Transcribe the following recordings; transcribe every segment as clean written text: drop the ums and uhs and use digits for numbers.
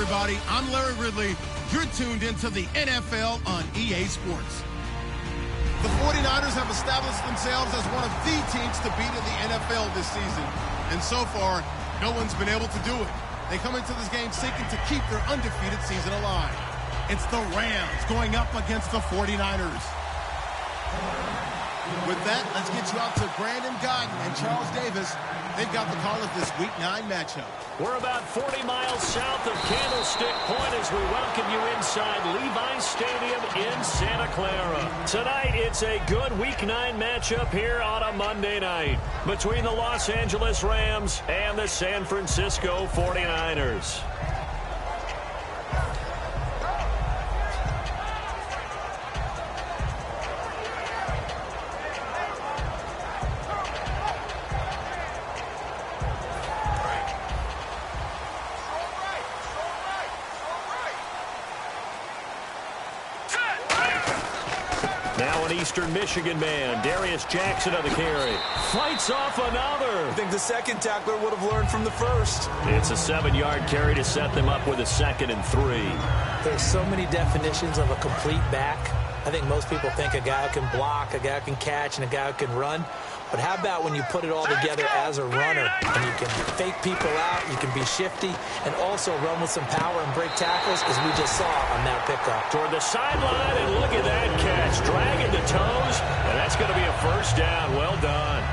everybody. I'm Larry Ridley. You're tuned into the NFL on EA Sports. The 49ers have established themselves as one of the teams to beat in the NFL this season. And so far, no one's been able to do it. They come into this game seeking to keep their undefeated season alive. It's the Rams going up against the 49ers. With that, let's get you out to Brandon Guyton and Charles Davis. They've got the call of this Week 9 matchup. We're about 40 miles south of Candlestick Point as we welcome you inside Levi's Stadium in Santa Clara. Tonight, it's a good Week 9 matchup here on a Monday night between the Los Angeles Rams and the San Francisco 49ers. Eastern Michigan man, Darius Jackson on the carry. Fights off another. I think the second tackler would have learned from the first. It's a 7-yard carry to set them up with a 2nd and 3. There's so many definitions of a complete back. I think most people think a guy who can block, a guy who can catch, and a guy who can run. But how about when you put it all together as a runner and you can fake people out, you can be shifty, and also run with some power and break tackles, as we just saw on that pickup. Toward the sideline, and look at that catch. Dragging the toes, and that's going to be a first down. Well done.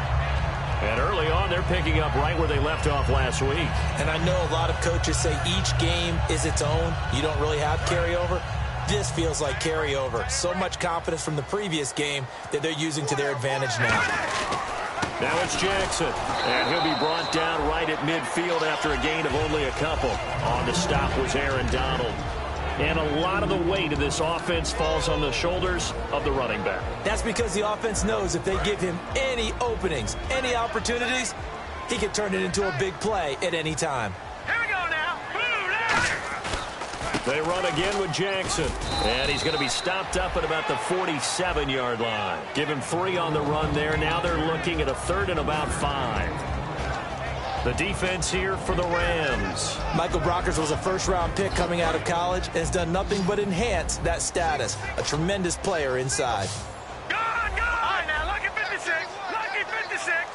And early on, they're picking up right where they left off last week. And I know a lot of coaches say each game is its own. You don't really have carryover. This feels like carryover. So much confidence from the previous game that they're using to their advantage now. Now it's Jackson, and he'll be brought down right at midfield after a gain of only a couple. On the stop was Aaron Donald. And a lot of the weight of this offense falls on the shoulders of the running back. That's because the offense knows if they give him any openings, any opportunities, he can turn it into a big play at any time. Here we go now. They run again with Jackson, and he's going to be stopped up at about the 47-yard line. Give him 3 on the run there. Now they're looking at a 3rd and about 5. The defense here for the Rams. Michael Brockers was a first-round pick coming out of college and has done nothing but enhance that status. A tremendous player inside. Go on, go on. All right, now, lucky 56. Lucky 56.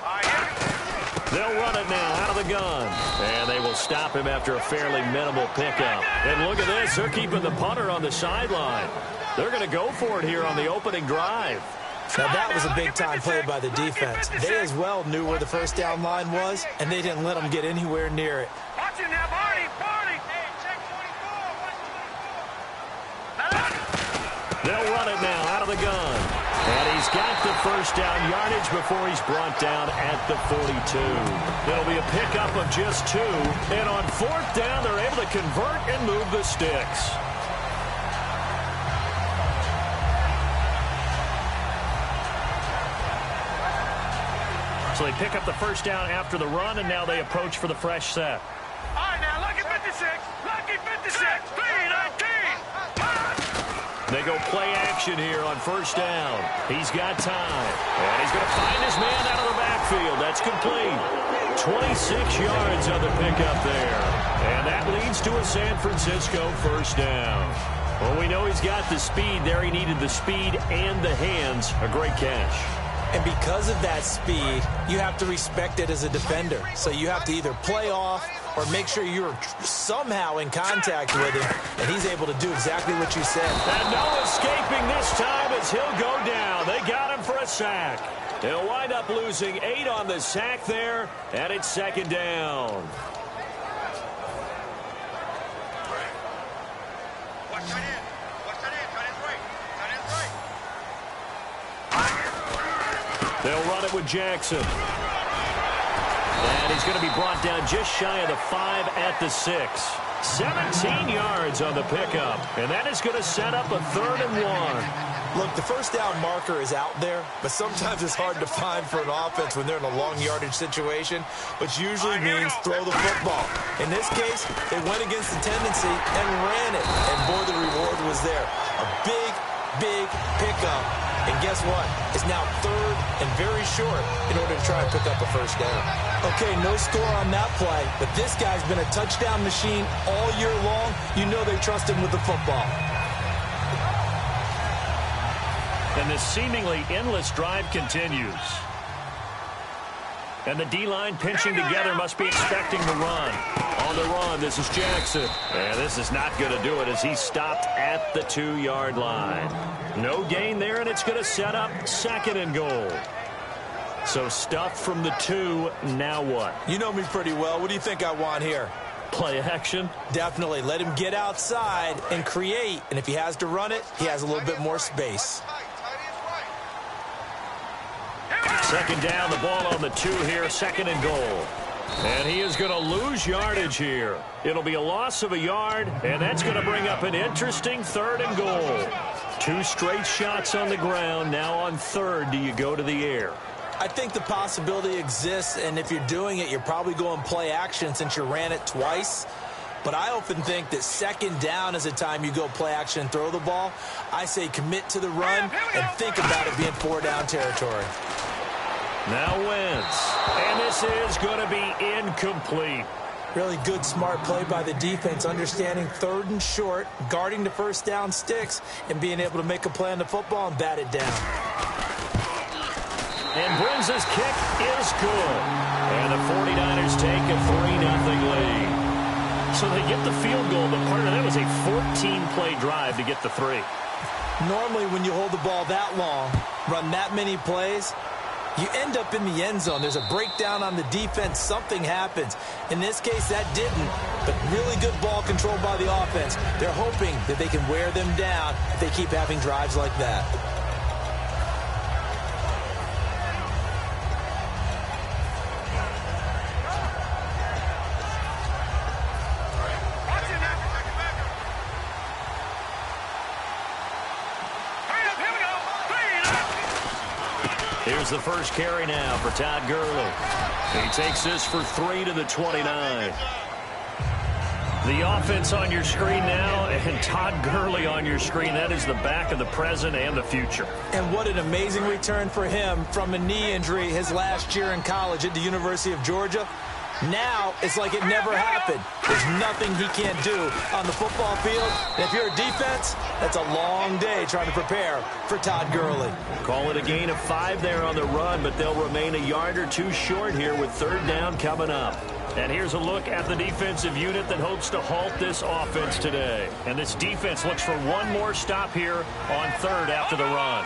All right, here. They'll run it now out of the gun. And they will stop him after a fairly minimal pickup. And look at this. They're keeping the punter on the sideline. They're going to go for it here on the opening drive. Now, that was a big-time play by the defense. They as well knew where the first down line was, and they didn't let them get anywhere near it. Watch it now, Barney. Barney. Hey, check 24. They'll run it now out of the gun. And he's got the first down yardage before he's brought down at the 42. It'll be a pickup of just 2. And on 4th down, they're able to convert and move the sticks. So they pick up the first down after the run, and now they approach for the fresh set. All right, now, lucky 56. Lucky 56. 319. They go play action here on first down. He's got time. And he's going to find his man out of the backfield. That's complete. 26 yards on the pickup there. And that leads to a San Francisco first down. Well, we know he's got the speed there. He needed the speed and the hands. A great catch. And because of that speed, you have to respect it as a defender. So you have to either play off or make sure you're somehow in contact with him, and he's able to do exactly what you said. And no escaping this time as he'll go down. They got him for a sack. He'll wind up losing 8 on the sack there, and it's 2nd down. Watch that in. Watch that in. Tight end's right. Tight end's right. They'll run it with Jackson. And he's going to be brought down just shy of the 5 at the 6. 17 yards on the pickup. And that is going to set up a 3rd and 1. Look, the first down marker is out there, but sometimes it's hard to find for an offense when they're in a long yardage situation, which usually means throw the football. In this case, they went against the tendency and ran it. And boy, the reward was there. A big, big pickup And guess what? It's now third and very short in order to try and pick up a first down. Okay, no score on that play, but this guy's been a touchdown machine all year long. You know they trust him with the football. And this seemingly endless drive continues. And the D-line pinching together must be expecting the run. On the run, this is Jackson. And this is not going to do it as he's stopped at the 2-yard line. No gain there, and it's going to set up second and goal. So stuffed from the 2, now what? You know me pretty well. What do you think I want here? Play action? Definitely. Let him get outside and create. And if he has to run it, he has a little bit more space. Second down, the ball on the 2 here, second and goal. And he is going to lose yardage here. It'll be a loss of a yard, and that's going to bring up an interesting third and goal. 2 straight shots on the ground. Now on third, do you go to the air? I think the possibility exists, and if you're doing it, you're probably going play action since you ran it twice. But I often think that second down is the time you go play action and throw the ball. I say commit to the run and think about it being 4-down territory. Now Wentz, and this is going to be incomplete. Really good, smart play by the defense, understanding third and short, guarding the first down sticks, and being able to make a play on the football and bat it down. And Brinz's kick is good. And the 49ers take a 3-0 lead. So they get the field goal, but part of that was a 14-play drive to get the 3. Normally, when you hold the ball that long, run that many plays, you end up in the end zone. There's a breakdown on the defense. Something happens. In this case, that didn't, but really good ball control by the offense. They're hoping that they can wear them down if they keep having drives like that. Here's the first carry now for Todd Gurley. He takes this for 3 to the 29. The offense on your screen now, and Todd Gurley on your screen. That is the back of the present and the future. And what an amazing return for him from a knee injury his last year in college at the University of Georgia. Now it's like it never happened. There's nothing he can't do on the football field. And if you're a defense, that's a long day trying to prepare for Todd Gurley. Call it a gain of 5 there on the run, but they'll remain a yard or 2 short here with third down coming up. And here's a look at the defensive unit that hopes to halt this offense today. And this defense looks for one more stop here on third after the run.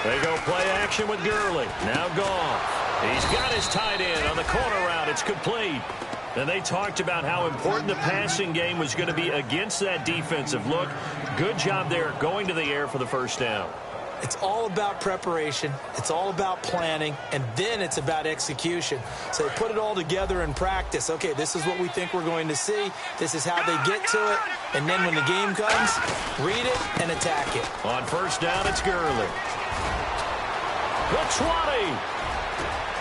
They go play action with Gurley. Now gone. He's got his tight end on the corner route. It's complete. And they talked about how important the passing game was going to be against that defensive look. Good job there going to the air for the first down. It's all about preparation. It's all about planning. And then it's about execution. So they put it all together in practice. Okay, this is what we think we're going to see. This is how they get to it. And then when the game comes, read it and attack it. On first down, it's Gurley. The 20.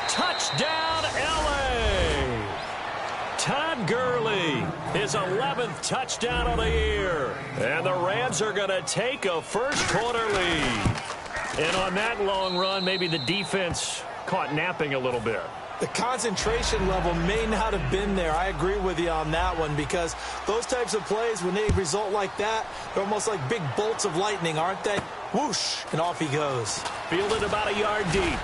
Touchdown, L.A. Todd Gurley, his 11th touchdown of the year. And the Rams are going to take a first-quarter lead. And on that long run, maybe the defense caught napping a little bit. The concentration level may not have been there. I agree with you on that one because those types of plays, when they result like that, they're almost like big bolts of lightning, aren't they? Whoosh, and off he goes. Fielded about a yard deep.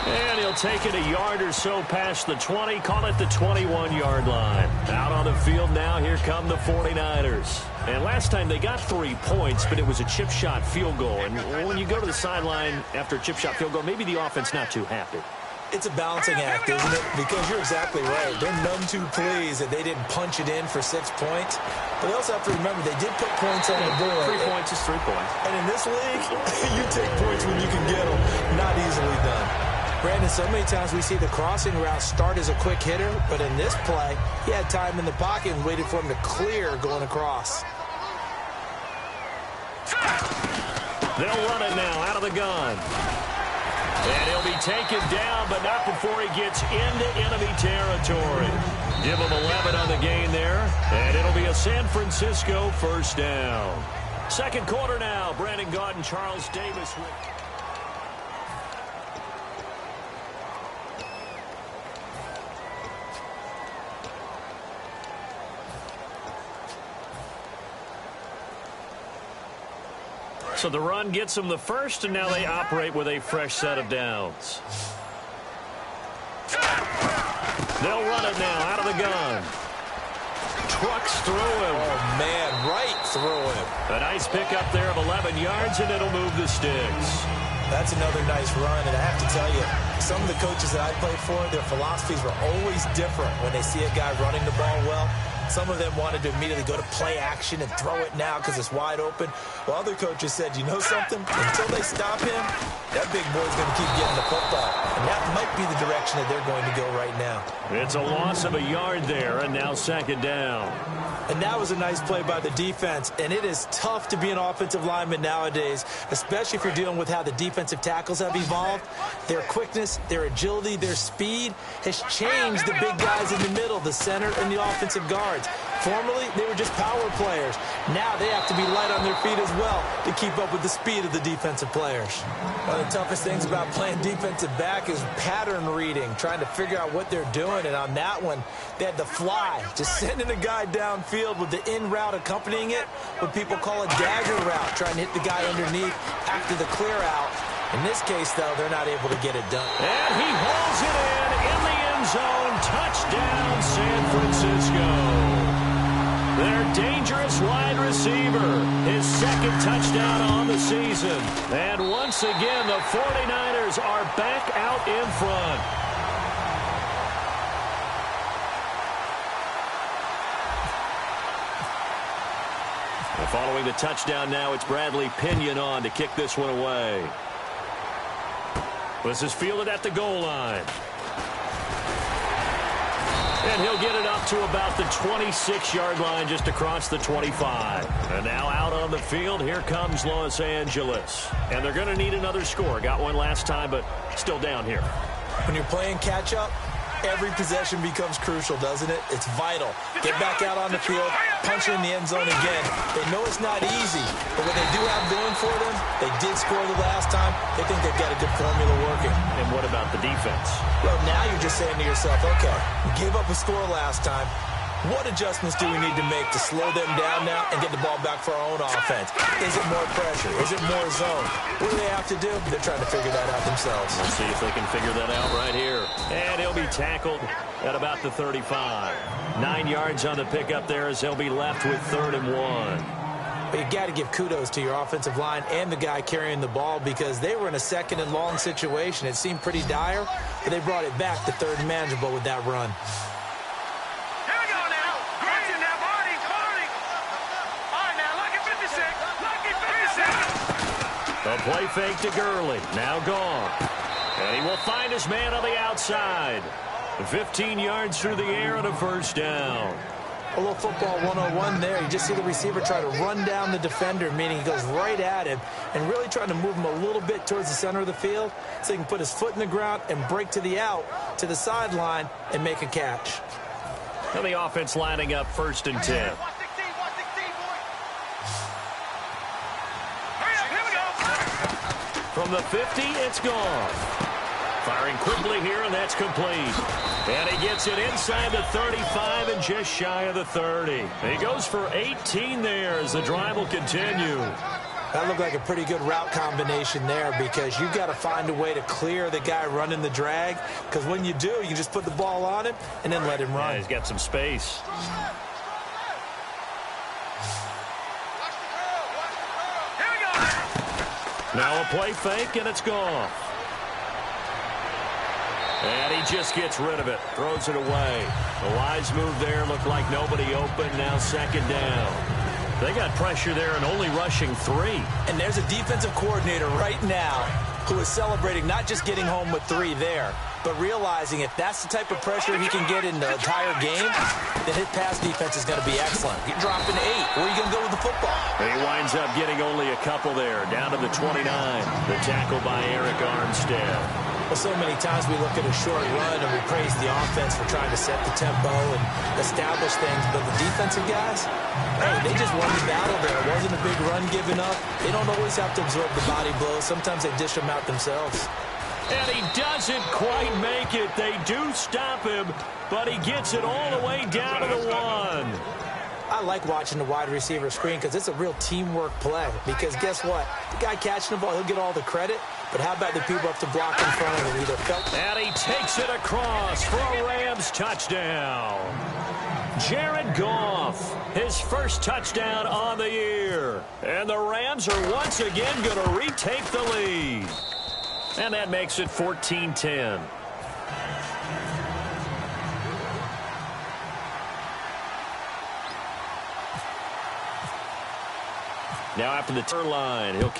And he'll take it a yard or so past the 20, call it the 21-yard line. Out on the field now, here come the 49ers. And last time they got 3 points, but it was a chip shot field goal. And when you go to the sideline after a chip shot field goal, maybe the offense not too happy. It's a balancing act, isn't it? Because you're exactly right. They're none too pleased that they didn't punch it in for 6 points. But they also have to remember they did put points on the board. 3 points is 3 points. And in this league, you take points when you can get them. Not easily done. Brandon, so many times we see the crossing route start as a quick hitter, but in this play, he had time in the pocket and waited for him to clear going across. They'll run it now out of the gun. And he'll be taken down, but not before he gets into enemy territory. Give him 11 on the gain there, and it'll be a San Francisco first down. Second quarter now. Brandon Gaudin and Charles Davis with... So the run gets them the first, and now they operate with a fresh set of downs. They'll run it now out of the gun. Trucks through him. Oh, man, right through him. A nice pickup there of 11 yards, and it'll move the sticks. That's another nice run, and I have to tell you, some of the coaches that I played for, their philosophies were always different when they see a guy running the ball well. Some of them wanted to immediately go to play action and throw it now because it's wide open. While other coaches said, you know something? Until they stop him, that big boy's going to keep getting the football. And that might be the direction that they're going to go right now. It's a loss of a yard there, and now second down. And that was a nice play by the defense. And it is tough to be an offensive lineman nowadays, especially if you're dealing with how the defensive tackles have evolved. Their quickness, their agility, their speed has changed the big guys in the middle, the center, and the offensive guards. Formerly, they were just power players. Now they have to be light on their feet as well to keep up with the speed of the defensive players. One of the toughest things about playing defensive back is pattern reading, trying to figure out what they're doing. And on that one, they had to fly, just sending a guy downfield with the in route accompanying it, what people call a dagger route, trying to hit the guy underneath after the clear out. In this case, though, they're not able to get it done. And he hauls it in the end zone. Touchdown, San Francisco. Their dangerous wide receiver, his second touchdown on the season. And once again, the 49ers are back out in front. And following the touchdown now, it's Bradley Pinion on to kick this one away. This is fielded at the goal line. And he'll get it up to about the 26-yard line, just across the 25. And now out on the field, here comes Los Angeles. And they're going to need another score. Got one last time, but still down here. When you're playing catch-up, every possession becomes crucial, doesn't it? It's vital. Get back out on the field, punch it in the end zone again. They know it's not easy, but what they do have going for them, they did score the last time. They think they've got a good formula working. And what about the defense? Well, now you're just saying to yourself, okay, we gave up a score last time. What adjustments do we need to make to slow them down now and get the ball back for our own offense? Is it more pressure? Is it more zone? What do they have to do? They're trying to figure that out themselves. Let's see if they can figure that out right here. And he'll be tackled at about the 35. 9 yards on the pickup there as they'll be left with 3rd and 1. But you got to give kudos to your offensive line and the guy carrying the ball because they were in a second and long situation. It seemed pretty dire, but they brought it back to 3rd and manageable with that run. A play fake to Gurley. Now gone. And he will find his man on the outside. 15 yards through the air and a first down. A little football 101 there. You just see the receiver try to run down the defender, meaning he goes right at him and really trying to move him a little bit towards the center of the field so he can put his foot in the ground and break to the out, to the sideline, and make a catch. And the offense lining up 1st and 10. From the 50, it's gone. Firing quickly here, and that's complete. And he gets it inside the 35 and just shy of the 30. He goes for 18 there as the drive will continue. That looked like a pretty good route combination there because you've got to find a way to clear the guy running the drag because when you do, you just put the ball on him and then let him run. Yeah, he's got some space. Now a play fake, and it's gone. And he just gets rid of it, throws it away. The wise move there, looked like nobody open, now 2nd down. They got pressure there and only rushing 3. And there's a defensive coordinator right now who is celebrating not just getting home with 3 there, but realizing if that's the type of pressure he can get in the entire game, then his pass defense is going to be excellent. You're dropping 8. Where are you going to go with the football. He winds up getting only a couple there, down to the 29. The tackle by Eric Armstead. Well, so many times we look at a short run and we praise the offense for trying to set the tempo and establish things, but the defensive guys, hey, they just won the battle there. It wasn't a big run given up. They don't always have to absorb the body blows. Sometimes they dish them out themselves. And he doesn't quite make it. They do stop him, but he gets it all the way down to the 1. I like watching the wide receiver screen because it's a real teamwork play. Because guess what? The guy catching the ball, he'll get all the credit. But how about the people up to block in front of him? Either felt. And he takes it across for a Rams touchdown. Jared Goff, his first touchdown on the year. And the Rams are once again going to retake the lead. And that makes it 14-10. Now after the turn line, he'll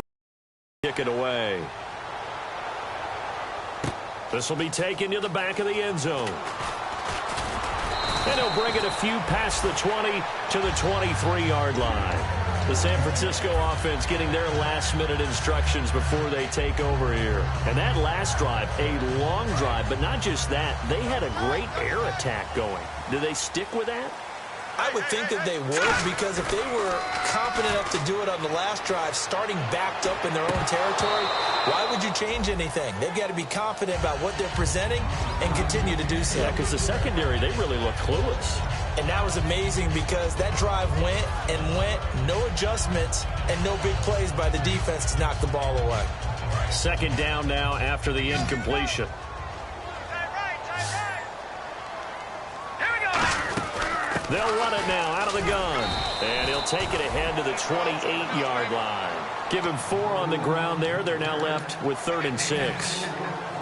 kick it away. This will be taken to the back of the end zone. And he'll bring it a few past the 20 to the 23-yard line. The San Francisco offense getting their last-minute instructions before they take over here. And that last drive, a long drive, but not just that. They had a great air attack going. Do they stick with that? I would think that they would, because if they were confident enough to do it on the last drive, starting backed up in their own territory, why would you change anything? They've got to be confident about what they're presenting and continue to do so. Yeah, because the secondary, they really look clueless. And that was amazing because that drive went and went, no adjustments and no big plays by the defense to knock the ball away. Second down now after the incompletion. They'll run it now out of the gun. And he'll take it ahead to the 28-yard line. Give him 4 on the ground there. They're now left with 3rd and 6.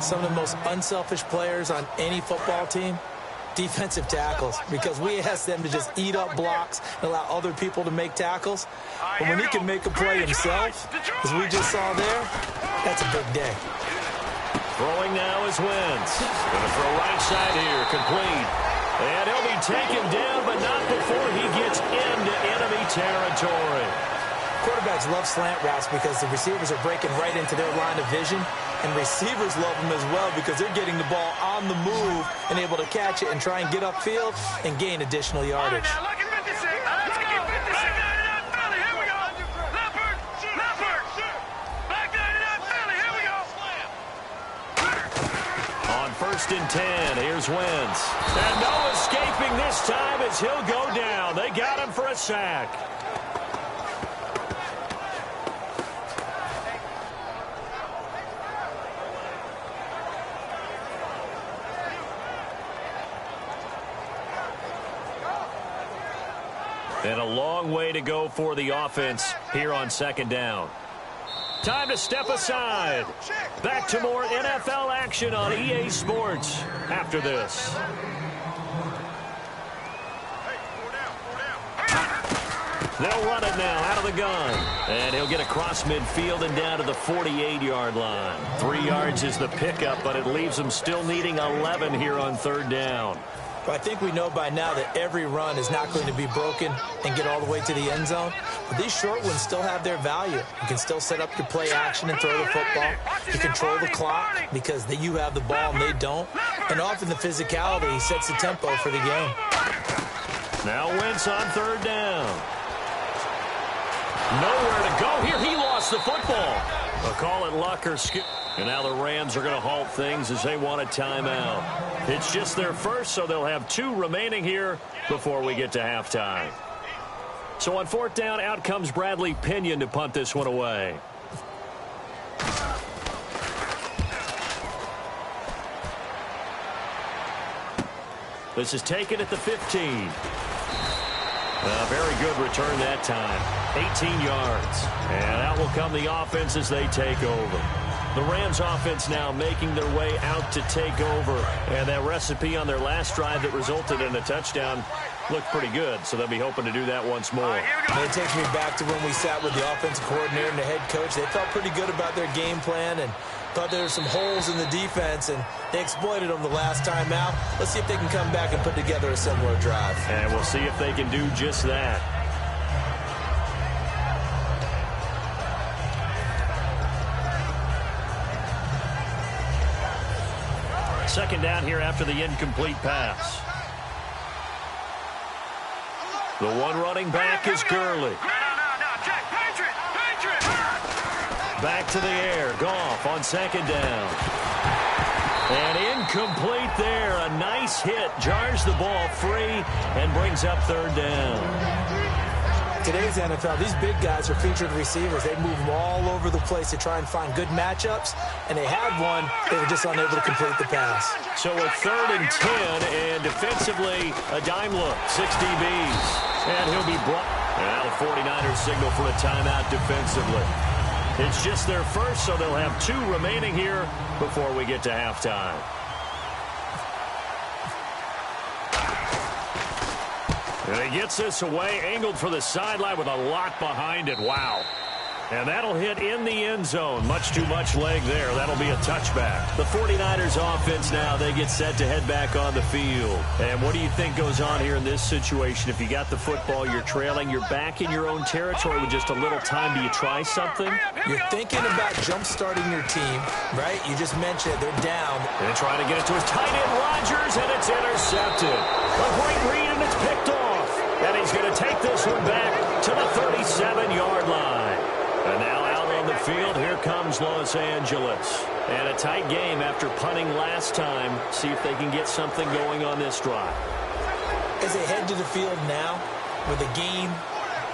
Some of the most unselfish players on any football team, defensive tackles, because we ask them to just eat up blocks and allow other people to make tackles. But when he can make a play himself, as we just saw there, that's a big day. Throwing now is Wentz. Going to throw right side here, complete. And he'll be taken down, but not before he gets into enemy territory. Quarterbacks love slant routes because the receivers are breaking right into their line of vision, and receivers love them as well because they're getting the ball on the move and able to catch it and try and get upfield and gain additional yardage. First and 10. Here's Wentz. And no escaping this time as he'll go down. They got him for a sack. And a long way to go for the offense here on second down. Time to step aside. Back to more NFL action on EA Sports after this. They'll run it now out of the gun. And he'll get across midfield and down to the 48-yard line. 3 yards is the pickup, but it leaves them still needing 11 here on 3rd down. Well, I think we know by now that every run is not going to be broken and get all the way to the end zone. But these short ones still have their value. You can still set up your play action and throw the football. You control the clock because you have the ball and they don't. And often the physicality sets the tempo for the game. Now Wentz on 3rd down. Nowhere to go here. He lost the football. They'll call it luck or skill. And now the Rams are going to halt things as they want a timeout. It's just their first, so they'll have 2 remaining here before we get to halftime. So on 4th down, out comes Bradley Pinion to punt this one away. This is taken at the 15. A very good return that time. 18 yards. And out will come the offense as they take over. The Rams offense now making their way out to take over. And that recipe on their last drive that resulted in a touchdown looked pretty good. So they'll be hoping to do that once more. And it takes me back to when we sat with the offensive coordinator and the head coach. They felt pretty good about their game plan and thought there were some holes in the defense, and they exploited them the last time out. Let's see if they can come back and put together a similar drive. And we'll see if they can do just that. Second down here after the incomplete pass. The one running back is Gurley. Back to the air. Goff on second down. And incomplete there. A nice hit. Jars the ball free and brings up third down. Today's NFL, these big guys are featured receivers. They move them all over the place to try and find good matchups, and they had one. They were just unable to complete the pass. So a 3rd and 10, and defensively, a dime look, 6 DBs. And he'll be brought. And now the 49ers signal for a timeout defensively. It's just their first, so they'll have 2 remaining here before we get to halftime. And he gets this away, angled for the sideline with a lot behind it. Wow. And that'll hit in the end zone. Much too much leg there. That'll be a touchback. The 49ers offense now, they get set to head back on the field. And what do you think goes on here in this situation? If you got the football, you're trailing, you're back in your own territory with just a little time. Do you try something? You're thinking about jump-starting your team, right? You just mentioned it. They're down. And trying to get it to his tight end, Rodgers, and it's intercepted. A great read, and it's picked off. And he's going to take this one back to the 37-yard line. And now out on the field, here comes Los Angeles. And a tight game after punting last time. See if they can get something going on this drive. As they head to the field now, with the game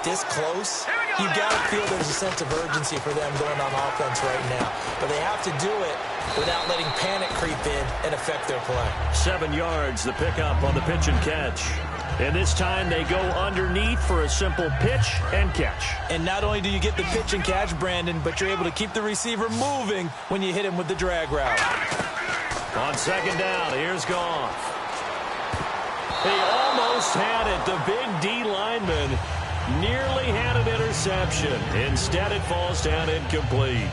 this close, you got to feel there's a sense of urgency for them going on offense right now. But they have to do it without letting panic creep in and affect their play. 7 yards, the pickup on the pitch and catch. And this time they go underneath for a simple pitch and catch. And not only do you get the pitch and catch, Brandon, but you're able to keep the receiver moving when you hit him with the drag route. On second down, here's Goff. He almost had it. The big D lineman nearly had an interception. Instead, it falls down incomplete.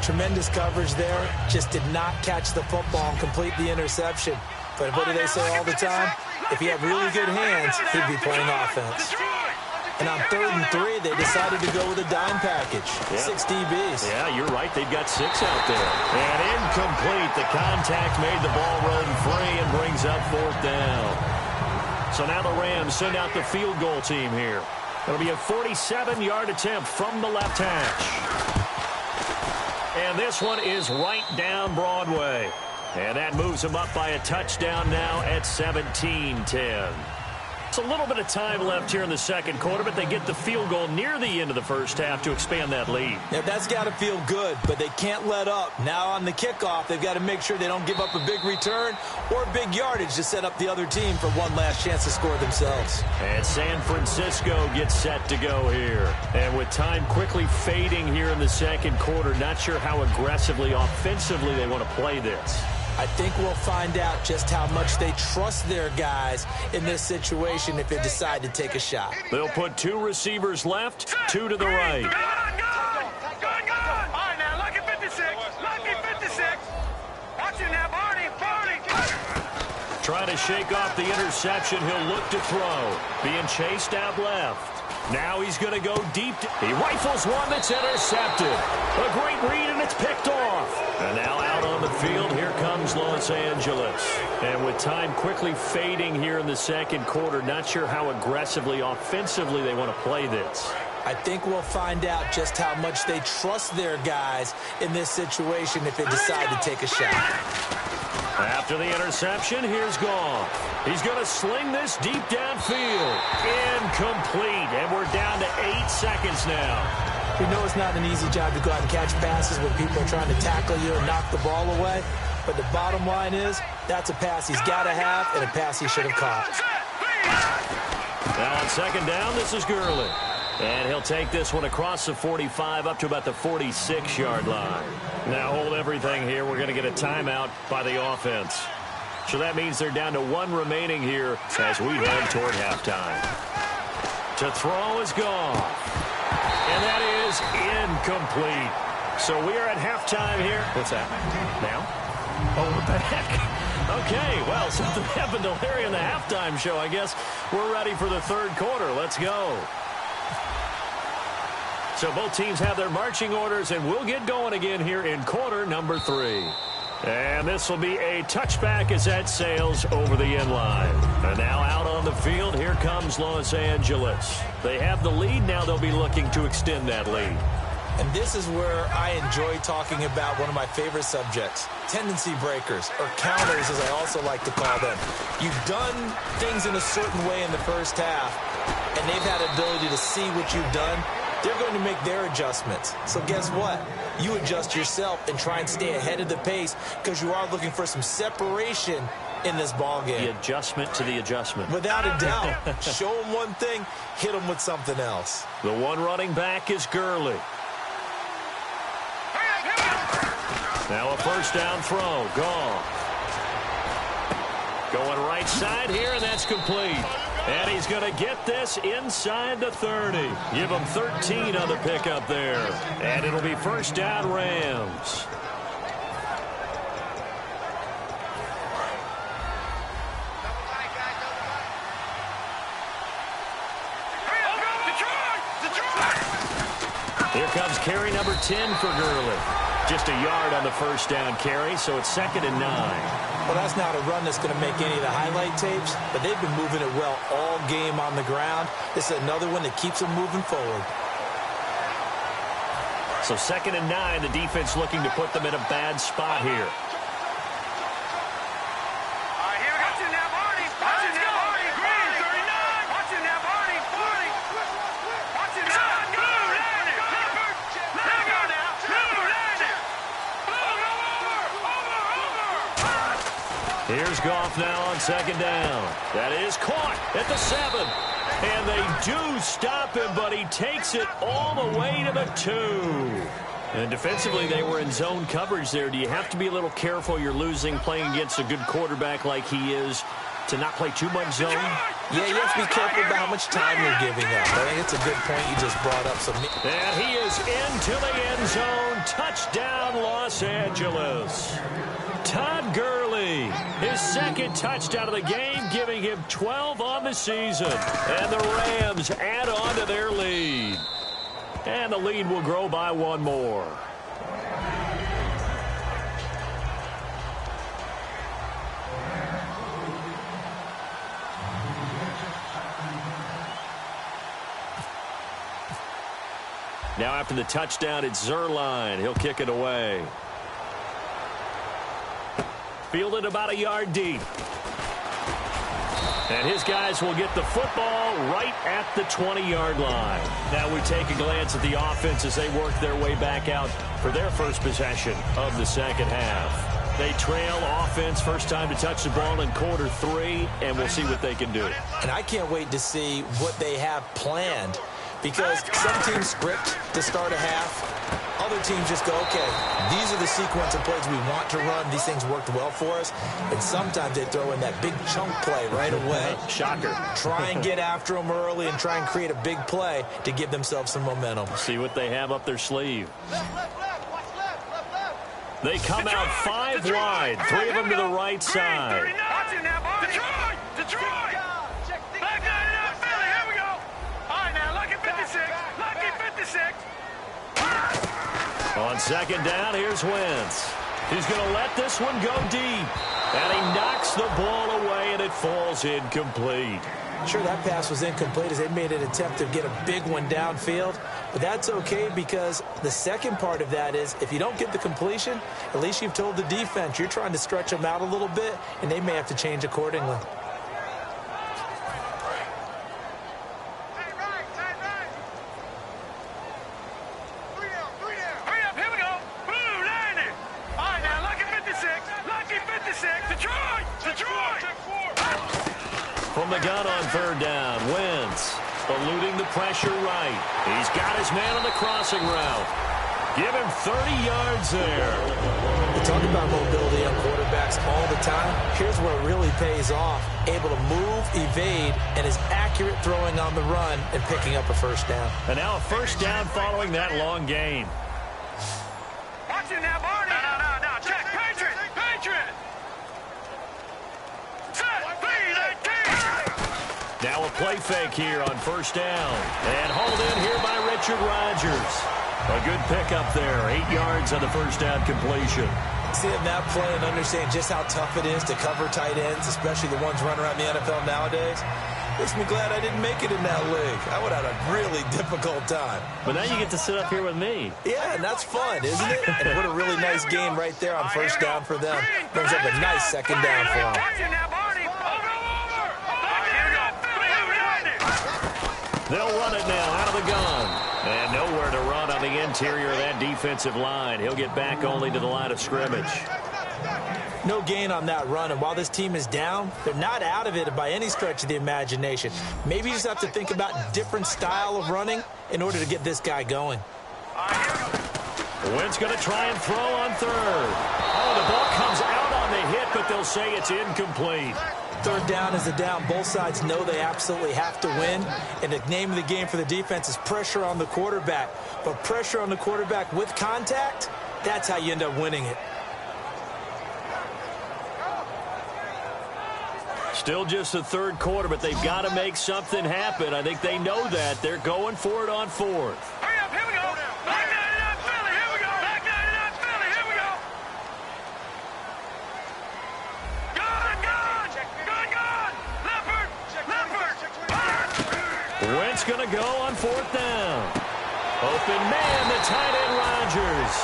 Tremendous coverage there. Just did not catch the football and complete the interception. But what do they say all the time? If he had really good hands, he'd be playing offense. And on 3rd and 3, they decided to go with a dime package. Yeah. 6 DBs. Yeah, you're right. They've got 6 out there. And incomplete. The contact made the ball run free and brings up 4th down. So now the Rams send out the field goal team here. It'll be a 47-yard attempt from the left hash. And this one is right down Broadway. And that moves them up by a touchdown now at 17-10. It's a little bit of time left here in the second quarter, but they get the field goal near the end of the first half to expand that lead. Yeah, that's got to feel good, but they can't let up. Now on the kickoff, they've got to make sure they don't give up a big return or big yardage to set up the other team for one last chance to score themselves. And San Francisco gets set to go here. And with time quickly fading here in the second quarter, not sure how aggressively, offensively they want to play this. I think we'll find out just how much they trust their guys in this situation if they decide to take a shot. They'll put 2 receivers left, 2 to the right. Go! All right, now, lucky 56. Lucky 56. Watch him now, Barney. Trying to shake off the interception. He'll look to throw. Being chased out left. Now he's going to go deep. He rifles one that's intercepted. A great read, and it's picked off. And now out on the field, here comes Los Angeles. And with time quickly fading here in the second quarter, not sure how aggressively, offensively they want to play this. I think we'll find out just how much they trust their guys in this situation if they decide to take a shot. After the interception, here's Goff. He's going to sling this deep downfield. Incomplete, and we're down to 8 seconds now. We know it's not an easy job to go out and catch passes when people are trying to tackle you and knock the ball away. But the bottom line is, that's a pass he's got to have and a pass he should have caught. Now on second down, this is Gurley. And he'll take this one across the 45 up to about the 46-yard line. Now hold everything here. We're going to get a timeout by the offense. So that means they're down to 1 remaining here as we head toward halftime. To throw is Goff. And that is incomplete. So we are at halftime here. What's that? Now? Oh, what the heck? Okay, well, something happened to Larry in the halftime show. I guess we're ready for the third quarter. Let's go. So both teams have their marching orders, and we'll get going again here in quarter number 3. And this will be a touchback as that sails over the end line. And now out on the field, here comes Los Angeles. They have the lead. Now they'll be looking to extend that lead. And this is where I enjoy talking about one of my favorite subjects, tendency breakers, or counters as I also like to call them. You've done things in a certain way in the first half, and they've had the ability to see what you've done. They're going to make their adjustments. So guess what? You adjust yourself and try and stay ahead of the pace because you are looking for some separation in this ball game. The adjustment to the adjustment. Without a doubt. Show them one thing, hit them with something else. The one running back is Gurley. Now a first down throw. Gone. Going right side here, and that's complete. And he's going to get this inside the 30. Give him 13 on the pickup there. And it'll be first down Rams. Here comes carry number 10 for Gurley. Just a yard on the first down carry, so it's 2nd and 9. Well, that's not a run that's going to make any of the highlight tapes, but they've been moving it well all game on the ground. This is another one that keeps them moving forward. So 2nd and 9, the defense looking to put them in a bad spot here. Here's Goff now on 2nd down. That is caught at the 7. And they do stop him, but he takes it all the way to the 2. And defensively, they were in zone coverage there. Do you have to be a little careful? You're losing playing against a good quarterback like he is to not play too much zone? Yeah, you have to be careful about how much time you're giving up. I think it's a good point you just brought up. And he is into the end zone. Touchdown, Los Angeles. Todd Gurley, his 2nd touchdown of the game, giving him 12 on the season. And the Rams add on to their lead. And the lead will grow by 1 more. Now after the touchdown, it's Zerline. He'll kick it away. Fielded about a yard deep. And his guys will get the football right at the 20-yard line. Now we take a glance at the offense as they work their way back out for their first possession of the second half. They trail offense, first time to touch the ball in quarter 3, and we'll see what they can do. And I can't wait to see what they have planned, because some teams script to start a half. Other teams just go, okay, these are the sequence of plays we want to run. These things worked well for us. And sometimes they throw in that big chunk play right away. Shocker. Try and get after them early and try and create a big play to give themselves some momentum. See what they have up their sleeve. They come out 5 wide, 3 of them to the right side. Detroit! Back that up, Philly, here we go. All right, now, lucky 56. Lucky 56. On 2nd down, here's Wentz. He's going to let this one go deep. And he knocks the ball away, and it falls incomplete. Sure, that pass was incomplete as they made an attempt to get a big one downfield. But that's okay, because the second part of that is if you don't get the completion, at least you've told the defense you're trying to stretch them out a little bit, and they may have to change accordingly. From the gun on 3rd down, Wentz eluding the pressure right. He's got his man on the crossing route. Give him 30 yards there. We talk about mobility on quarterbacks all the time. Here's where it really pays off. Able to move, evade, and is accurate throwing on the run and picking up a first down. And now a first down following that long gain. Watch it now, Barney. No. Check. Patriot. Now a play fake here on 1st down. And hauled in here by Richard Rodgers. A good pickup there. 8 yards on the first down completion. Seeing that play and understanding just how tough it is to cover tight ends, especially the ones running around the NFL nowadays, makes me glad I didn't make it in that league. I would have had a really difficult time. But now you get to sit up here with me. Yeah, and that's fun, isn't it? And what a really nice game right there on first down for them. Brings up a nice second down for them. They'll run it now out of the gun. And nowhere to run on the interior of that defensive line. He'll get back only to the line of scrimmage. No gain on that run, and while this team is down, they're not out of it by any stretch of the imagination. Maybe you just have to think about a different style of running in order to get this guy going. Wentz going to try and throw on third. Oh, the ball comes out on the hit, but they'll say it's incomplete. Third down is a down. Both sides know they absolutely have to win, and the name of the game for the defense is pressure on the quarterback. But pressure on the quarterback with contact, that's how you end up winning it. Still just the third quarter, but they've got to make something happen. I think they know that. They're going for it on fourth. Hurry up, here we go. Back 99 Philly, here we go. Back 99 Philly, here we go. Gun. Leopard. Wentz going to go on fourth down. Open man, the tight end Rodgers.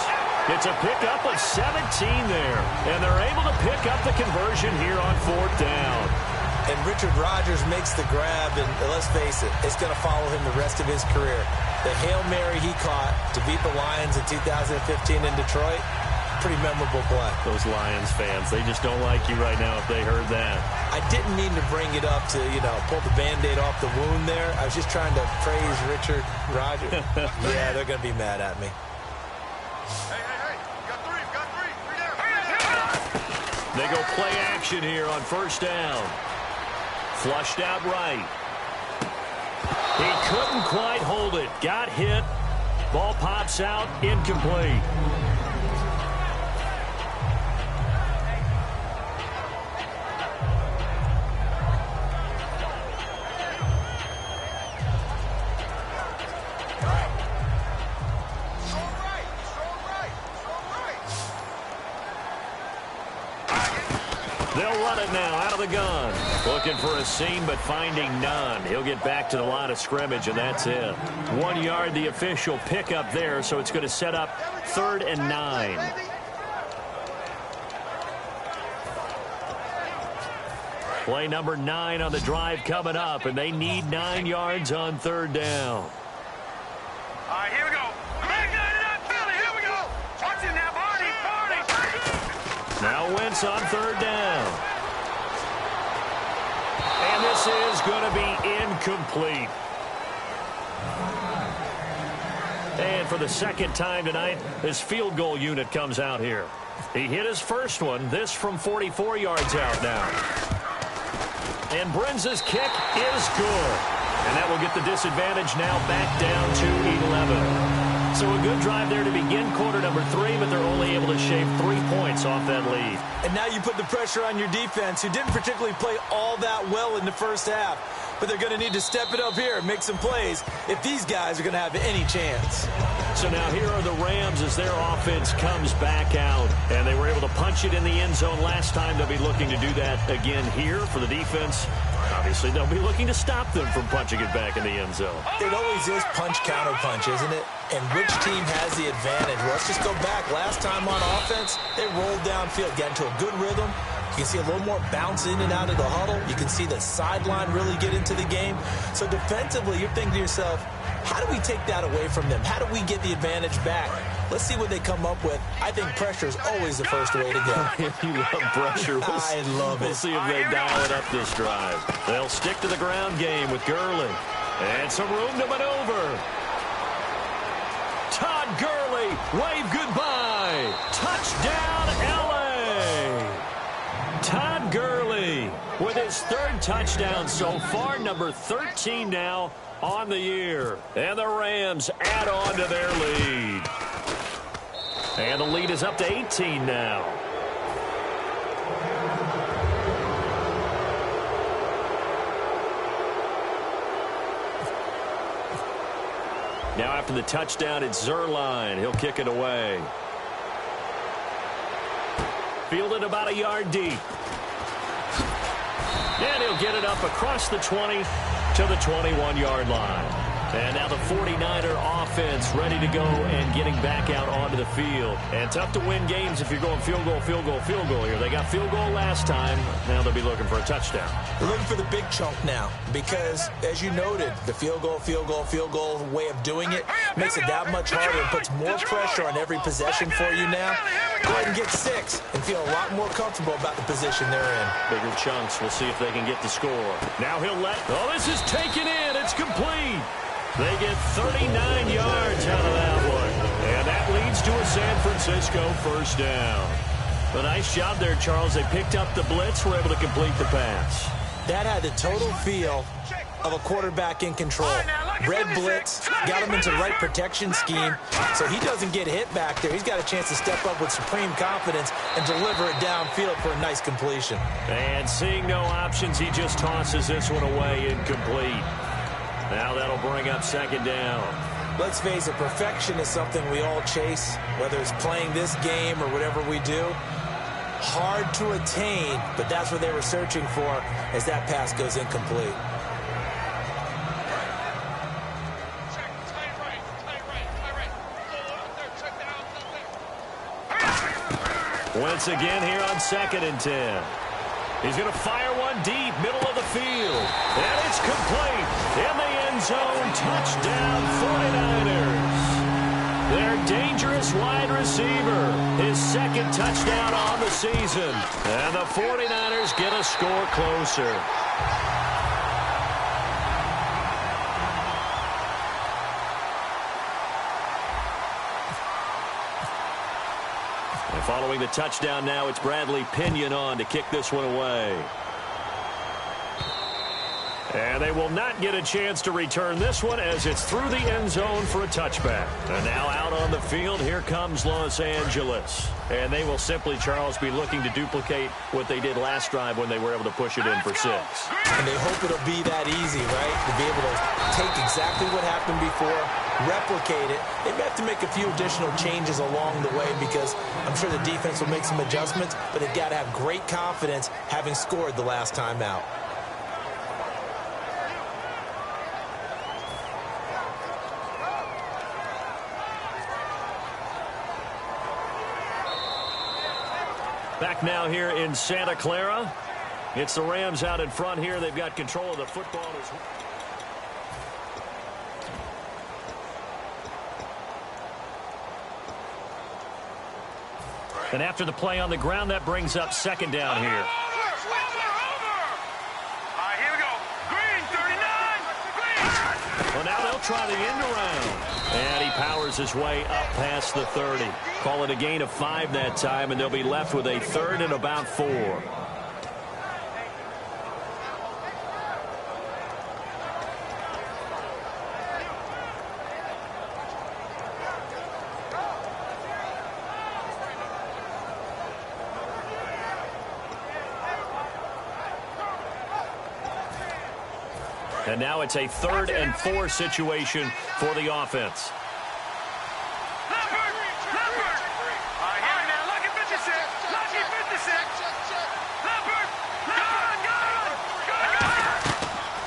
It's a pickup of 17 there, and they're able to pick up the conversion here on fourth down. And Richard Rodgers makes the grab, and let's face it, it's going to follow him the rest of his career. The Hail Mary he caught to beat the Lions in 2015 in Detroit, pretty memorable play. Those Lions fans, they just don't like you right now if they heard that. I didn't mean to bring it up to, pull the Band-Aid off the wound there. I was just trying to praise Richard Rodgers. Yeah, they're going to be mad at me. They go play action here on first down. Flushed out right. He couldn't quite hold it. Got hit. Ball pops out. Incomplete. They'll run it now out of the gun. Looking for a seam, but finding none. He'll get back to the line of scrimmage, and that's it. 1 yard, the official pickup there, so it's going to set up 3rd and 9. Play number 9 on the drive coming up, and they need 9 yards on 3rd down. All right, here we go. Back 99 Philly, here we go. Watch it now, Barney. Now Wentz on 3rd down. And this is going to be incomplete. And for the second time tonight, this field goal unit comes out here. He hit his first one, this from 44 yards out now. And Brenza's kick is good. And that will get the disadvantage now back down to 11. So a good drive there to begin quarter number 3, but they're only able to shave 3 points off that lead. And now you put the pressure on your defense, who didn't particularly play all that well in the first half. But they're going to need to step it up here and make some plays if these guys are going to have any chance. So now here are the Rams as their offense comes back out. And they were able to punch it in the end zone last time. They'll be looking to do that again here for the defense. Obviously, they'll be looking to stop them from punching it back in the end zone. It always is punch-counter-punch, isn't it? And which team has the advantage? Well, let's just go back. Last time on offense, they rolled downfield, got into a good rhythm. You can see a little more bounce in and out of the huddle. You can see the sideline really get into the game. So defensively, you're thinking to yourself, how do we take that away from them? How do we get the advantage back? Let's see what they come up with. I think pressure is always the first way to go. You love pressure. I love it. We'll see if they dial it up this drive. They'll stick to the ground game with Gurley. And some room to maneuver. Todd Gurley, wave goodbye. Touchdown, L.A. Todd Gurley with his 3rd touchdown so far, number 13 now on the year. And the Rams add on to their lead. And the lead is up to 18 now. Now after the touchdown, it's Zerline. He'll kick it away. fielded about a yard deep. And he'll get it up across the 20 to the 21-yard line. And now the 49er offense ready to go and getting back out onto the field. And tough to win games if you're going field goal, field goal, field goal here. They got field goal last time. Now they'll be looking for a touchdown. They're looking for the big chunk now because, as you noted, the field goal way of doing it makes it that much harder and puts more pressure on every possession for you now. Go ahead and get 6 and feel a lot more comfortable about the position they're in. Bigger chunks. We'll see if they can get the score. Now he'll this is taken in. It's complete. They get 39 yards out of that one. And that leads to a San Francisco first down. A nice job there, Charles. They picked up the blitz, were able to complete the pass. That had the total feel of a quarterback in control. Red blitz, got him into the right protection scheme, so he doesn't get hit back there. He's got a chance to step up with supreme confidence and deliver it downfield for a nice completion. And seeing no options, he just tosses this one away incomplete. Now that'll bring up second down. Let's face it, perfection is something we all chase, whether it's playing this game or whatever we do. Hard to attain, but that's what they were searching for as that pass goes incomplete. Once again here on 2nd and 10. He's going to fire one deep, middle of the field. And it's complete. In the end zone, touchdown 49ers. Their dangerous wide receiver, his 2nd touchdown on the season. And the 49ers get a score closer. Following the touchdown now, it's Bradley Pinion on to kick this one away. And they will not get a chance to return this one as it's through the end zone for a touchback. And now out on the field, here comes Los Angeles. And they will simply, Charles, be looking to duplicate what they did last drive when they were able to push it in for 6. And they hope it'll be that easy, right? To be able to take exactly what happened before, replicate it. They may have to make a few additional changes along the way because I'm sure the defense will make some adjustments, but they've got to have great confidence having scored the last time out. Back now here in Santa Clara. It's the Rams out in front here. They've got control of the football as well. And after the play on the ground, that brings up second down here. All right, here we go. Green, 39. Green. Well, now they'll try the end around. And he powers his way up past the 30. Call it a gain of 5 that time, and they'll be left with a 3rd and about 4. And now it's a 3rd and 4 situation for the offense.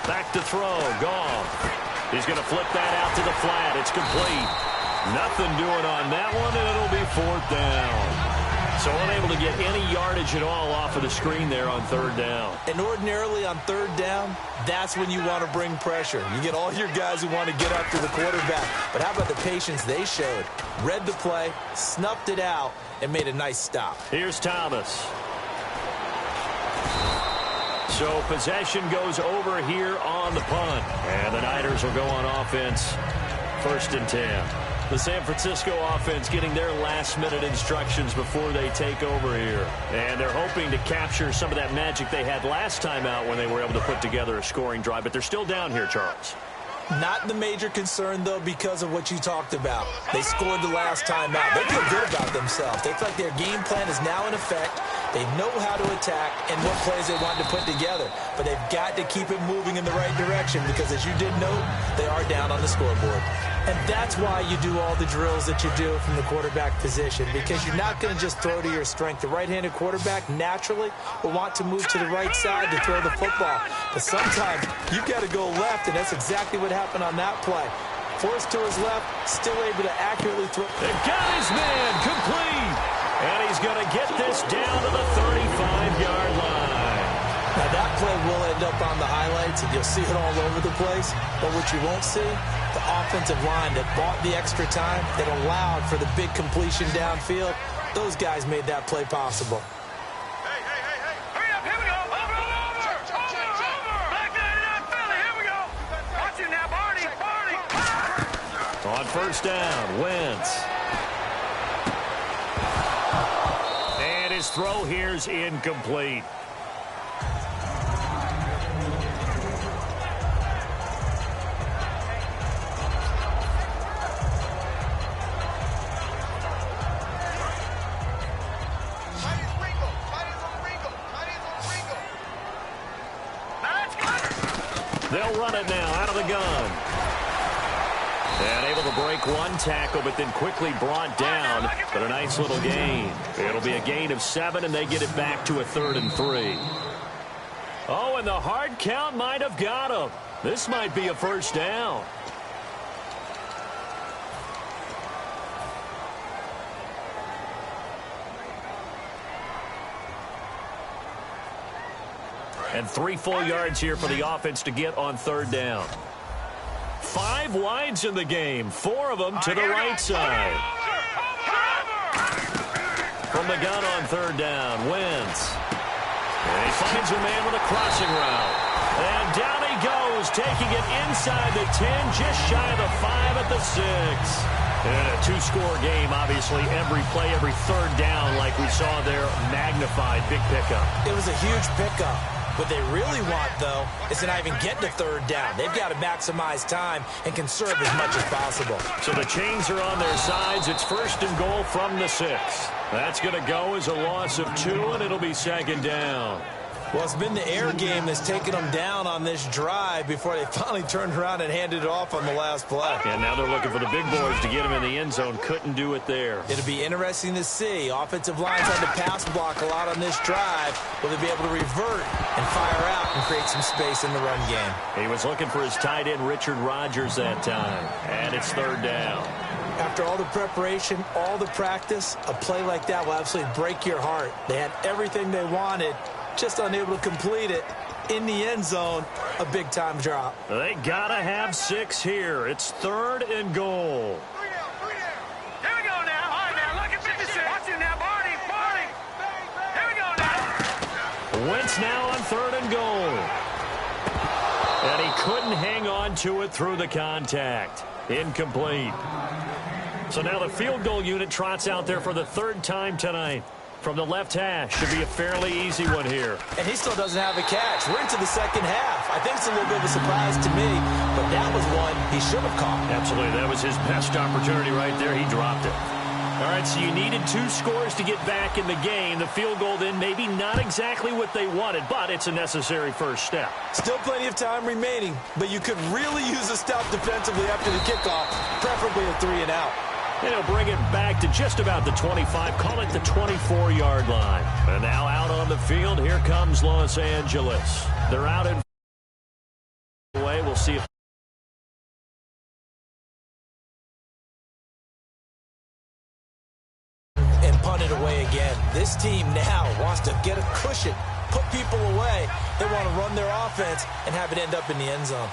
Back to throw, gone. He's going to flip that out to the flat. It's complete. Nothing doing on that one, and it'll be 4th down. So unable to get any yardage at all off of the screen there on 3rd down. And ordinarily on 3rd down, that's when you want to bring pressure. You get all your guys who want to get after the quarterback. But how about the patience they showed? Read the play, snuffed it out, and made a nice stop. Here's Thomas. So possession goes over here on the punt. And the Niners will go on offense. 1st and 10. The San Francisco offense getting their last-minute instructions before they take over here. And they're hoping to capture some of that magic they had last time out when they were able to put together a scoring drive. But they're still down here, Charles. Not the major concern, though, because of what you talked about. They scored the last time out. They feel good about themselves. They feel like their game plan is now in effect. They know how to attack and what plays they want to put together. But they've got to keep it moving in the right direction because, as you did note, they are down on the scoreboard. And that's why you do all the drills that you do from the quarterback position, because you're not going to just throw to your strength. The right-handed quarterback naturally will want to move to the right side to throw the football. But sometimes you've got to go left, and that's exactly what happened on that play. Forced to his left, still able to accurately throw. They got his man complete. And he's going to get this down to the 35-yard line. Now, that play will end up on the highlights, and you'll see it all over the place. But what you won't see, the offensive line that bought the extra time, that allowed for the big completion downfield, those guys made that play possible. Hey. Hurry up, here we go. Over. Back there, Philly, here we go. Watch it now, Barney. On first down, Wentz. And his throw here's incomplete. They'll run it now out of the gun. And able to break one tackle, but then quickly brought down. But a nice little gain. It'll be a gain of 7, and they get it back to a 3rd and 3. Oh, and the hard count might have got him. This might be a first down. And 3 full yards here for the offense to get on 3rd down. 5 wides in the game, 4 of them to the right side. From the gun on 3rd down, Wentz. And he finds a man with a crossing route. And down he goes, taking it inside the 10, just shy of the 5 at the 6. And a 2-score game, obviously, every play, every 3rd down, like we saw there, magnified, big pickup. It was a huge pickup. What they really want, though, is to not even get to 3rd down. They've got to maximize time and conserve as much as possible. So the chains are on their sides. It's 1st and goal from the 6. That's going to go as a loss of 2, and it'll be 2nd down. Well, it's been the air game that's taken them down on this drive before they finally turned around and handed it off on the last play. And now they're looking for the big boys to get him in the end zone. Couldn't do it there. It'll be interesting to see. Offensive line's had to pass block a lot on this drive. Will they be able to revert and fire out and create some space in the run game? He was looking for his tight end, Richard Rodgers, that time. And it's 3rd down. After all the preparation, all the practice, a play like that will absolutely break your heart. They had everything they wanted, just unable to complete it. In the end zone, a big-time drop. They got to have 6 here. It's 3rd and goal. Here we go now. All right, now, look at 56. Watch it now, Barney. Here we go now. Wentz now on 3rd and goal. And he couldn't hang on to it through the contact. Incomplete. So now the field goal unit trots out there for the 3rd time tonight. From the left hash, should be a fairly easy one here. And he still doesn't have a catch. We're into the 2nd half. I think it's a little bit of a surprise to me, but that was one he should have caught. Absolutely. That was his best opportunity right there. He dropped it. All right, so you needed 2 scores to get back in the game. The field goal then maybe not exactly what they wanted, but it's a necessary first step. Still plenty of time remaining, but you could really use a stop defensively after the kickoff, preferably a 3-and-out. And he'll bring it back to just about the 25, call it the 24-yard line. And now out on the field, here comes Los Angeles. They're out in way. We'll see if and punt it away again. This team now wants to get a cushion, put people away. They want to run their offense and have it end up in the end zone.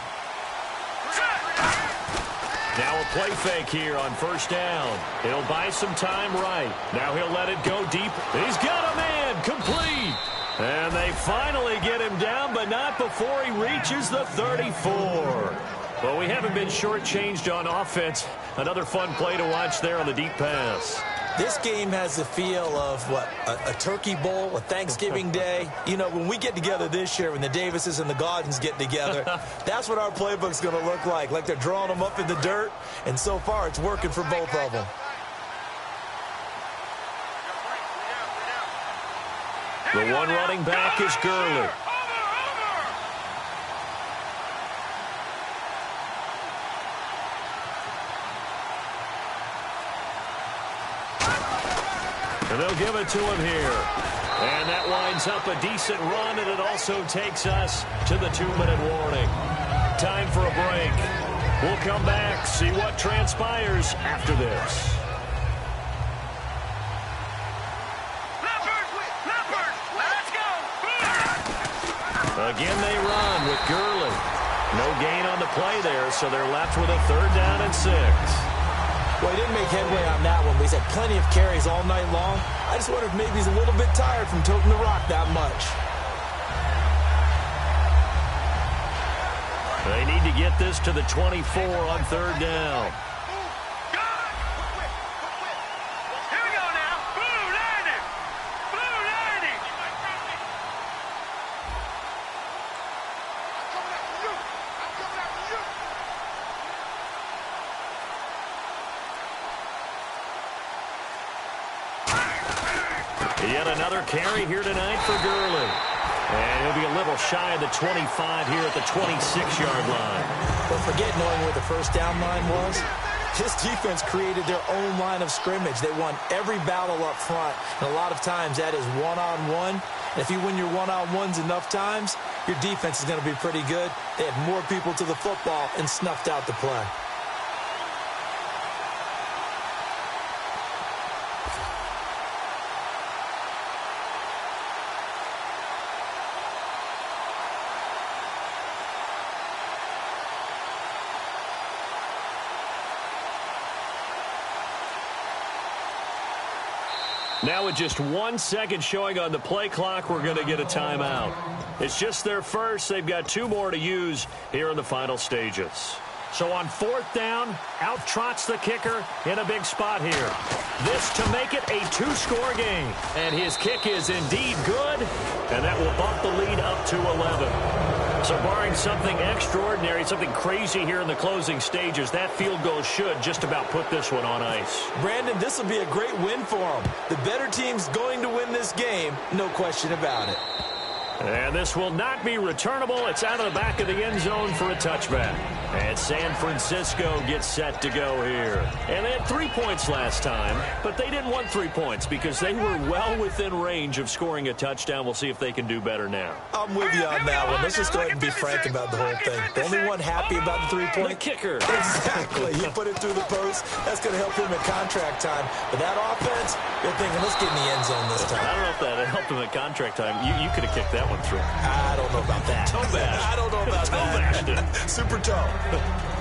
now a play fake here on 1st down. He'll buy some time right. Now he'll let it go deep. He's got a man complete. And they finally get him down, but not before he reaches the 34. Well, we haven't been shortchanged on offense. Another fun play to watch there on the deep pass. This game has the feel of, what, a turkey bowl, a Thanksgiving day. You know, when we get together this year, when the Davises and the Gaudens get together, that's what our playbook's going to look like they're drawing them up in the dirt, and so far it's working for both of them. The one running back is Gurley. And they'll give it to him here. And that winds up a decent run, and it also takes us to the 2-minute warning. Time for a break. We'll come back, see what transpires after this. Again, they run with Gurley. No gain on the play there, so they're left with a 3rd down and 6. Well, he didn't make headway on that one, but he's had plenty of carries all night long. I just wonder if maybe he's a little bit tired from toting the rock that much. They need to get this to the 24 on 3rd down. Here we go now. Blue 90. Blue 90. Yet another carry here tonight for Gurley. And he'll be a little shy of the 25 here at the 26-yard line. But forget knowing where the first down line was. This defense created their own line of scrimmage. They won every battle up front. And a lot of times that is one-on-one. And if you win your one-on-ones enough times, your defense is going to be pretty good. They had more people to the football and snuffed out the play. Now with just 1 second showing on the play clock, we're going to get a timeout. It's just their first. They've got 2 more to use here in the final stages. So on 4th down, out trots the kicker in a big spot here. This to make it a 2-score game. And his kick is indeed good, and that will bump the lead up to 11. So barring something extraordinary, something crazy here in the closing stages, that field goal should just about put this one on ice. Brandon, this will be a great win for them. The better team's going to win this game, no question about it. And this will not be returnable. It's out of the back of the end zone for a touchback. And San Francisco gets set to go here. And they had 3 points last time, but they didn't want 3 points because they were well within range of scoring a touchdown. We'll see if they can do better now. I'm with you on that one. Let's just go ahead and be frank about the whole thing. The only one happy about the 3-point? The kicker. Exactly. He put it through the post. That's going to help him at contract time. But that offense, they're thinking, let's get in the end zone this time. I don't know if that helped him at contract time. You could have kicked that one through. I don't know about that. Toe bash. I don't know about that. Super toe.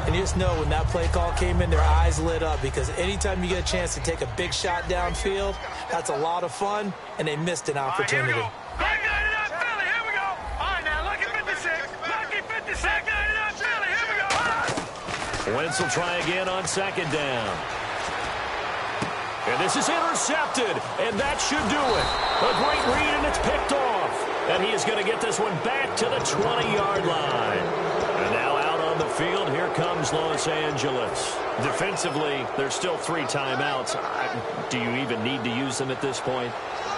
And you just know when that play call came in, their eyes lit up because anytime you get a chance to take a big shot downfield, that's a lot of fun, and they missed an opportunity. Here we go. All right, now, lucky 56. Lucky 56. Philly. Here we go. Wentz will try again on 2nd down. And this is intercepted, and that should do it. A great read, and it's picked off. And he is going to get this one back to the 20-yard line. And now out on the field, here comes Los Angeles. Defensively, there's still 3 timeouts. Do you even need to use them at this point?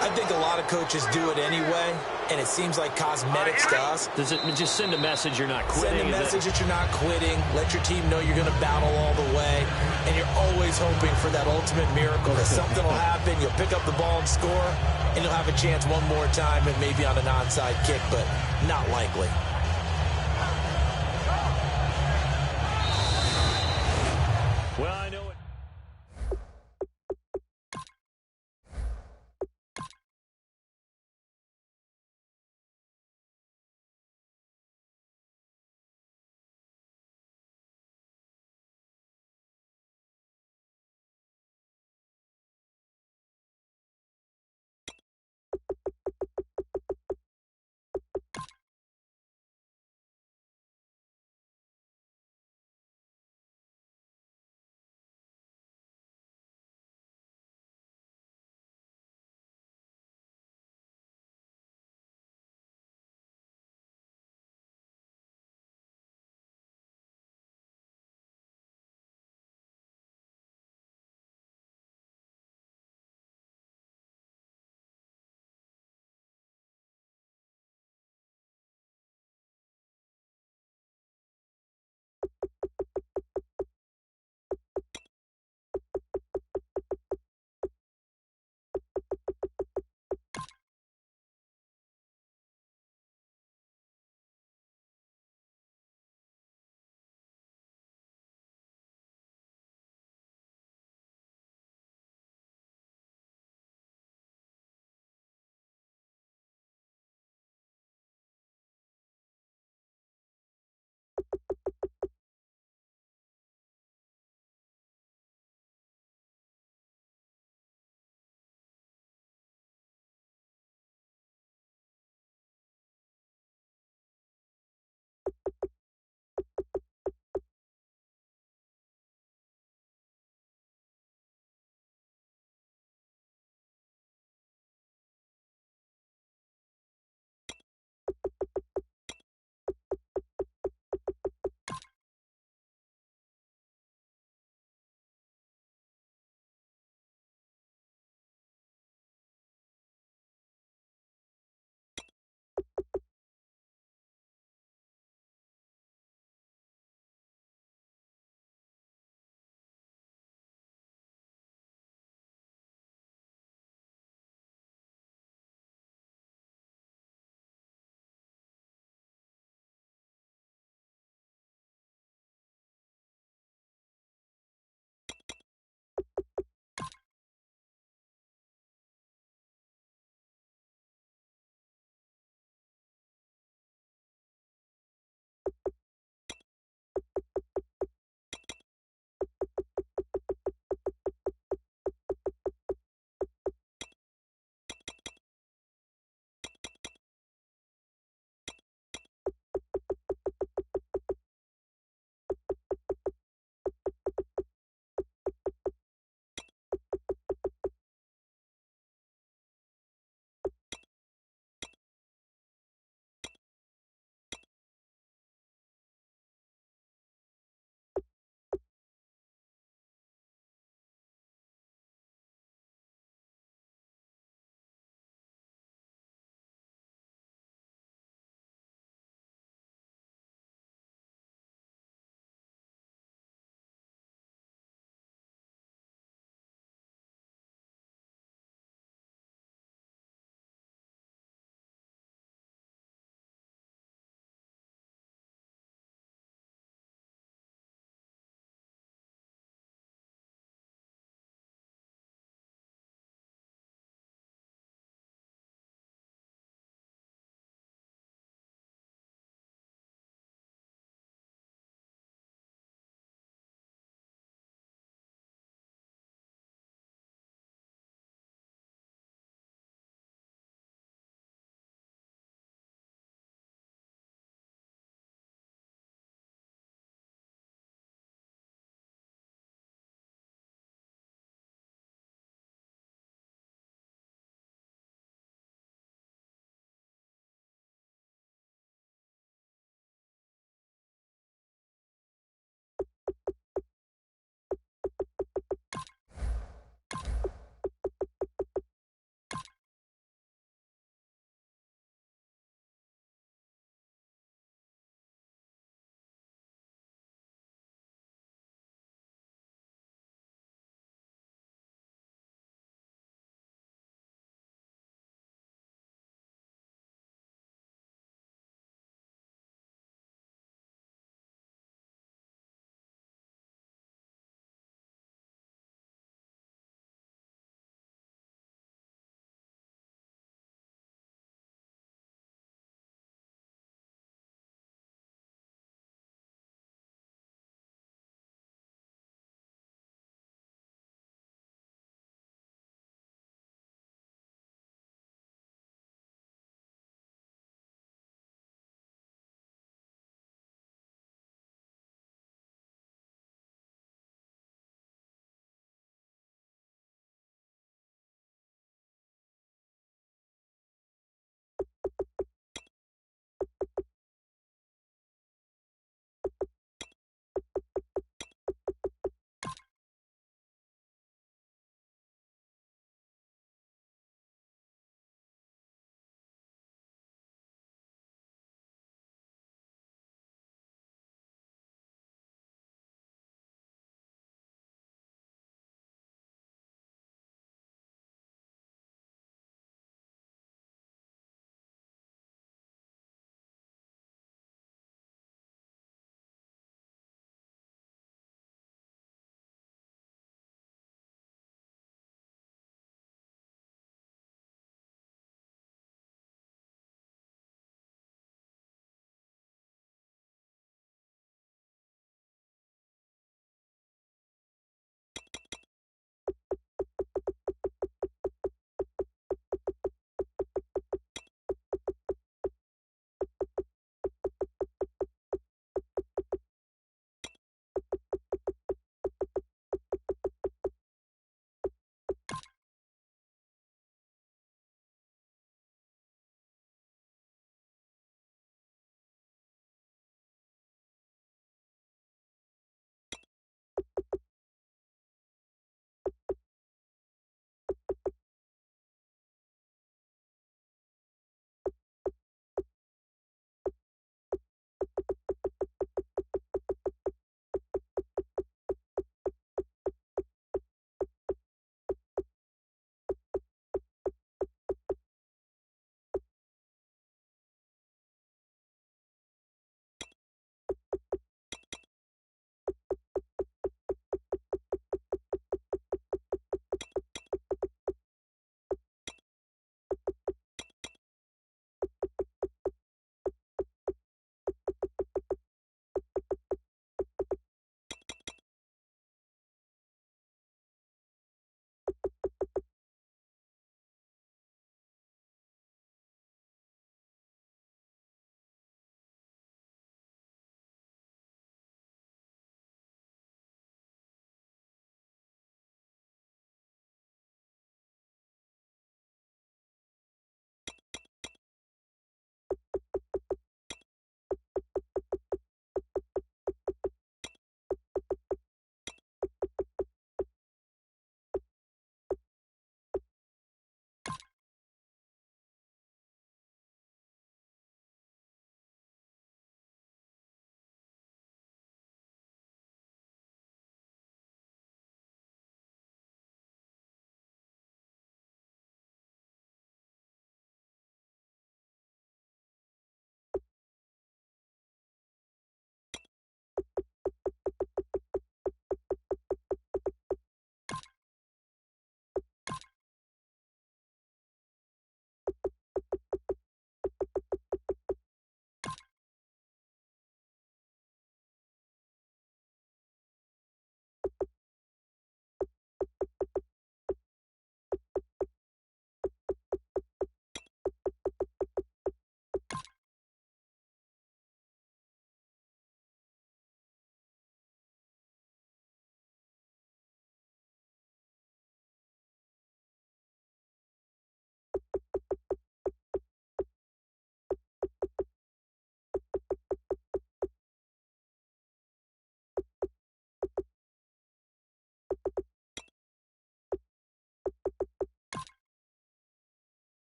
I think a lot of coaches do it anyway, and it seems like cosmetics to us. Does it just send a message you're not quitting? Send a message that you're not quitting. Let your team know you're going to battle all the way. And you're always hoping for that ultimate miracle that something will happen. You'll pick up the ball and score, and you'll have a chance one more time and maybe on an onside kick, but not likely. Well, I know it.